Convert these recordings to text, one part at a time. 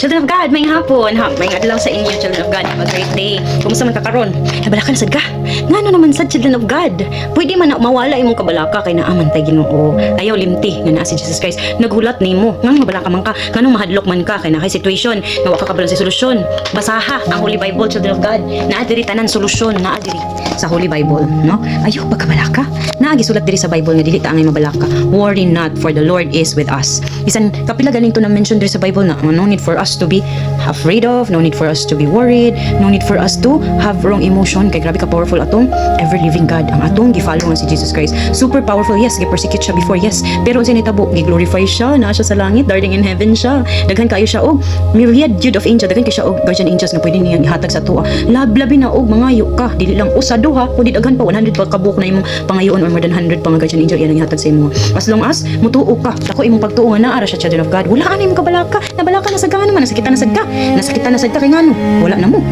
Children of God, may hapon. May adlaw sa inyo, children of God. Have a great day. Kumusta man ka karon? Balakan sad ka. Ngano naman sad, children of God. Pwede man na mawala imong kabalaka kay naaman tay Ginoo. Ayaw limti nga naa si Jesus Christ. Nagulat nimo. Ngano mabalaka man ka? Ngano mahadlok man ka kay na kay situation nga wa ka kabalon sa solusyon. Basaha ang Holy Bible, children of God. Naa diri tanan solusyon, naa diri sa Holy Bible, no? Ayaw pagkabalaka. Naa gisulat diri sa Bible nga dili ta angay mabalaka. Worry not, for the Lord is with us. Bisan kapila ganing to na mention diri sa Bible na no need for us to be afraid of, no need for us to be worried, no need for us to have wrong emotion. Kay grabe ka powerful atong ever living God. Ang atong gi-follow nga si Jesus Christ. Super powerful, yes, gi-persecute siya before, yes. Pero unsa ni tabo, gi-glorify siya, naa siya sa langit, darting in heaven siya. Daghan kayo siya og myriad of angels, daghan kayo siya og guardian angels nga pwede niya ihatag sa tuwa. Labi na og mangayo ka, dili lang usa duha, kundi daghan pa 100 pa kabuk na imong pangayoon or more than 100 pa nga guardian angel iyan ang ihatag sa imo. As long as mutuo ka, dako imong pagtuo nga naa ra siya, children of God. Wala ani imong kabalaka, nabalaka na sa gano man, nasakitan na sad ka. Nasakitan na sad ka kay ngano? Wala na mo,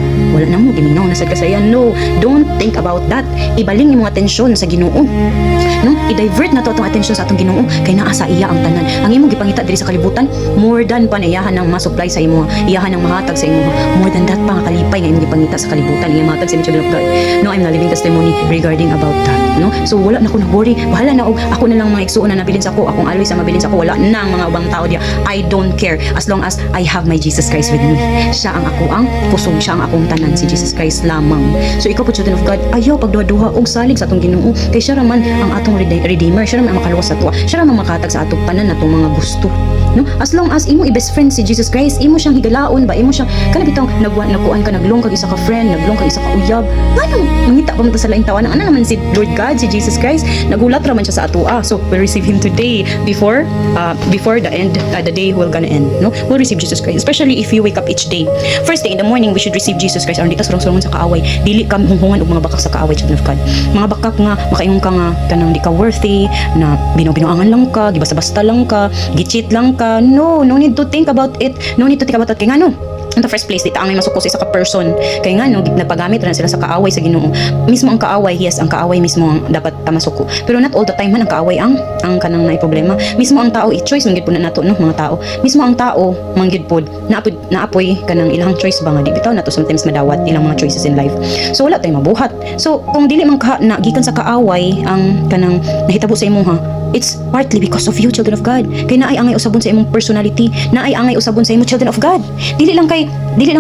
giminaw na sad ka sa iyan. No, don't think about that. Ibaling imong atensyon sa Ginoo. No, i-divert na to atong atensyon sa atong Ginoo kay naa sa iya ang tanan. Ang imong gipangita diri sa kalibutan, more than pa na iyahan ng ma-supply sa imo, iyahan ng mahatag sa imo. More than that pa nga kalipay nga imong gipangita sa kalibutan, iya mahatag sa imong children of God. No, I'm not living testimony regarding about that. No, so wala na ko nag-worry. Bahala na og ako na lang mga igsuon na nabilin sa ko, akong always ang mabilin sa ko. Wala na ang mga ubang tao diya. I don't care as long as I have my Jesus Christ with me. Siya ang ako ang kusog, siya ang akong tanan, si Jesus Christ lamang. So ikaw po, children of God, ayaw pagduha-duha og salig sa atong Ginoo kay siya raman ang atong redeemer, siya raman ang makaluwas sa tuwa, siya raman makatag sa atong tanan natong mga gusto. No, as long as imo i-best friend si Jesus Christ, imo siyang higalaon ba, imo siyang kana bitaw nagkuan ka, naglong kag isa ka friend, naglong kag isa ka uyab, ngano mangita pa man ta sa laing tawanan, ana naman si Lord God, si Jesus Christ, nagulat raman siya sa atoa. So we receive him today before the end, the day will gonna end. No, we'll receive Jesus Christ, especially if you wake up each day. First thing in the morning, we should receive Jesus Christ. Aron dito surong-surong sa kaaway, dili ka hunghungan og mga bakak sa kaaway, children of God. Mga bakak nga makaingon ka nga kanang di ka worthy, na bino-binoangan lang ka, gibasta-basta lang ka, gi-cheat lang ka. No need to think about it. No need to think about it. Kaya nga no, in the first place, dito ang may masuko sa isa ka person. Kaya nga no, nagpagamit rin sila sa kaaway sa Ginoo. Mismo ang kaaway, yes, ang kaaway mismo ang dapat masuko. Pero not all the time man ang kaaway ang kanang naay problema. Mismo ang tao, i-choice manggid po na nato, no, mga tao. Mismo ang tao manggid pod naapoy kanang ilang choice ba nga di bitaw nato sometimes madawat ilang mga choices in life. So wala tay mabuhat. So kung dili man ka na gikan sa kaaway ang kanang nahitabo sa imo, ha, it's partly because of you, children of God. Kay naay angay usabon sa imong personality, naay angay usabon sa imong children of God. Dili lang kay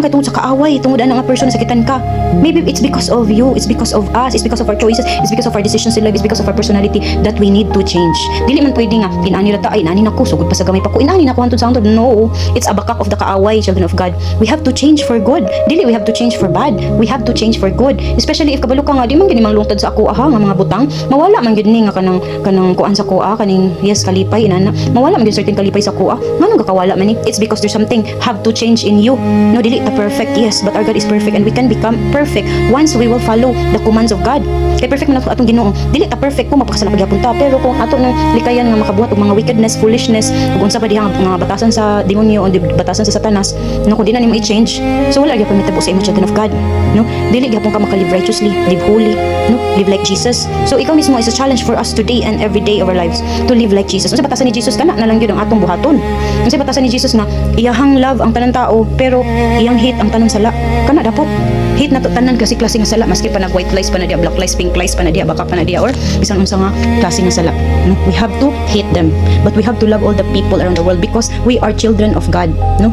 tungod sa kaaway, tungod ana nga person sakitan ka. Maybe it's because of you, it's because of us, it's because of our choices, it's because of our decisions in life, it's because of our personality that we need to change. Dili man pwede nga inani ra ta ay inani nako sugod pa sa gamay pa ko, inani nako hantod sa hantod. No, it's a bakak of the kaaway, children of God. We have to change for good. Dili we have to change for bad. We have to change for good. Especially if kabalo ka nga di man gini manglungtad sa ako nga mga butang, mawala man gid ni nga kanang kuan sa kuha kaning yes kalipay inana. Mawala man gid certain kalipay sa kuha. Nganong gakawala man ni? It's because there's something have to change in you. No, dili ta perfect, yes, but our God is perfect and we can become perfect once we will follow the commands of God. Kay perfect man atong Ginoo. Dili ta perfect kung mapakasala pagyapon ta, pero kung ato nang likayan nga makabuhat og mga wickedness, foolishness, ug unsa pa dihang mga batasan sa demonyo o batasan sa Satanas, no, kung di na nimo i-change, so wala gyapon mitabo sa imong children of God. No, dili gyapon ka makalive righteously, live holy, no, live like Jesus. So ikaw mismo is a challenge for us today and every day of our lives to live like Jesus. Unsa batasan ni Jesus kana na lang gyud ang atong buhaton. Unsa batasan ni Jesus nga iyahang love ang tanan tao pero iyang hate ang tanan sala. Kana dapat hate na to tanan kasi klase nga sala, maski pa nag white lies pa na diya, black lies, pink lies pa na diya, baka pa na diya, or bisan unsa nga klase nga sala. No? We have to hate them, but we have to love all the people around the world because we are children of God. No?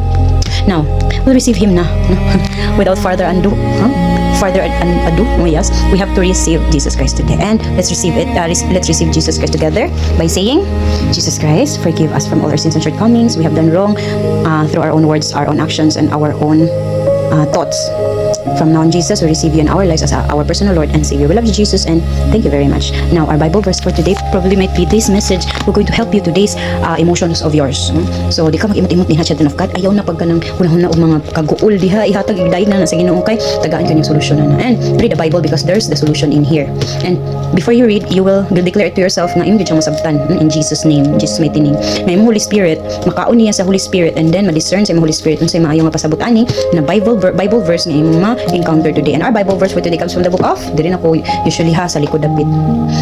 Now, we'll receive him na. No? Without further ado, oh yes, we have to receive Jesus Christ today, and let's receive it. Let's receive Jesus Christ together by saying, Jesus Christ, forgive us from all our sins and shortcomings. We have done wrong through our own words, our own actions, and our own thoughts. From now on, Jesus, we receive you in our lives as our personal Lord and Savior. We love you, Jesus, and thank you very much. Now, our Bible verse for today probably might be this message. We're going to help you today's emotions of yours. So, di ka mag-imot-imot ni children of God. Ayaw na pag kanang hunahuna og mga kaguol diha, ihatag igdaig na sa Ginoo kay tagaan kanyang solusyon na. And read the Bible because there's the solution in here. And before you read, you will declare it to yourself na imong gyud siyang masabtan in Jesus name, Jesus mighty name. Na imong Holy Spirit, makaon niya sa Holy Spirit, and then ma-discern sa imong Holy Spirit unsay maayo nga pasabot ani na Bible verse nga imong encounter today. And our Bible verse for today comes from the book of, diri na ko usually ha sa likod dapit.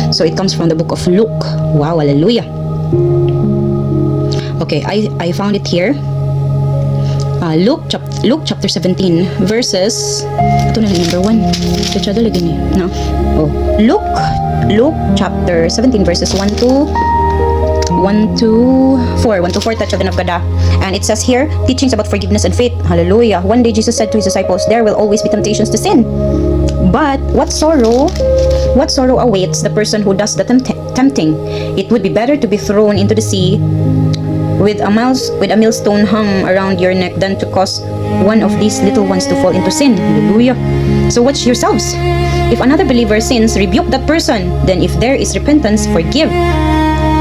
So it comes from the book of Luke. Wow, hallelujah. Okay, I found it here. Luke chapter 17 verses, ito na lang number 1. Chachado lagi ni, no? Oh, Luke chapter 17 verses 1 to 4 touch of the Navgada. And it says here, teachings about forgiveness and faith. Hallelujah. One day Jesus said to his disciples, there will always be temptations to sin. But what sorrow awaits the person who does the tempting? It would be better to be thrown into the sea with a millstone hung around your neck than to cause one of these little ones to fall into sin. Hallelujah. So watch yourselves. If another believer sins, rebuke that person. Then if there is repentance, forgive.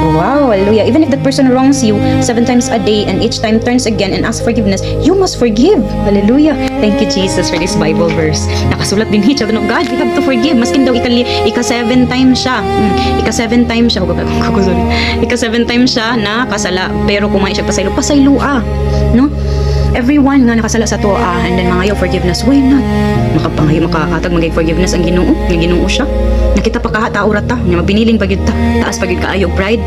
Wow, hallelujah. Even if that person wrongs you 7 times a day and each time turns again and asks forgiveness, you must forgive. Hallelujah. Thank you, Jesus, for this Bible verse. Nakasulat din here, children of God, we have to forgive. Maskin daw ika-7 times siya. Ika-7 times siya. Ika-7 times siya na kasala. Pero kumain siya pasaylo, no? Everyone nga nakasala sa toa and then mangayo forgiveness, why not? Makakatag magay forgiveness ang Ginoo siya. Nakita pa tao rata nga mabiniling pagyud ta, taas pagyud kaayo pride,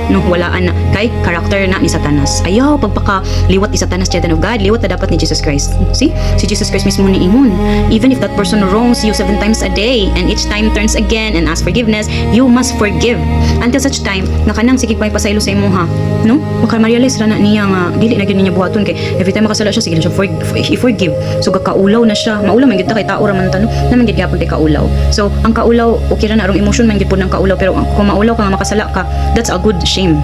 no walaan na kay character na ni Satanas. Ayaw pagpaka liwat ni Satanas, children of God, liwat na dapat ni Jesus Christ. See, si Jesus Christ mismo ni imon, even if that person wrongs you 7 times a day and each time turns again and asks forgiveness, you must forgive until such time na kanang sige pa pasaylo sa imuha, no? Maka ma-realize ra na niya nga dili na gyud niya buhaton kay every time makasala siya sige na siya i-forgive. So gakaulaw na siya, maulaw man gyud ta kay tao ra man ta, no? Naman gyud gyapon kay kaulaw. So ang kaulaw okay ra na arong emotion man gyud pod ng kaulaw, pero kung maulaw ka nga makasala ka, that's a good shame.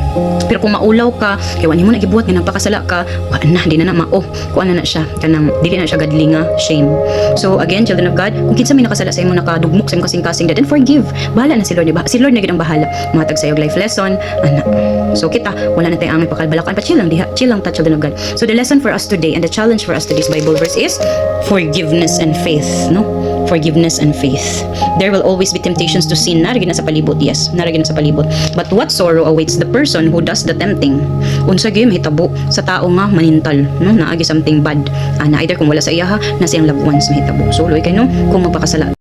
Pero kung maulaw ka kay wani mo na gibuhat nga nagpakasala ka, wa na di na mao kuan na siya kanang dili na siya gadli nga shame. So again, children of God, kung kinsa may nakasala sa imo nakadugmok sa imo kasing-kasing then forgive. Bahala na si Lord, diba? Si Lord na gyud ang bahala matag sa iyong life lesson ana. So kita wala na tay angay pakalbalakan pa chill lang ta, children of God. So the lesson for us today and the challenge for us today's Bible verse is forgiveness and faith, no? Forgiveness and faith. There will always be temptations to sin. Naragin na sa palibot, yes. Naragin na sa palibot. But what sorrow awaits the person who does the tempting? Unsa gyud mahitabo sa tao nga manintal, no? Naagi something bad. Either kung wala sa iyaha, na siyang loved ones mahitabo. So, loy kay no, kung magpakasala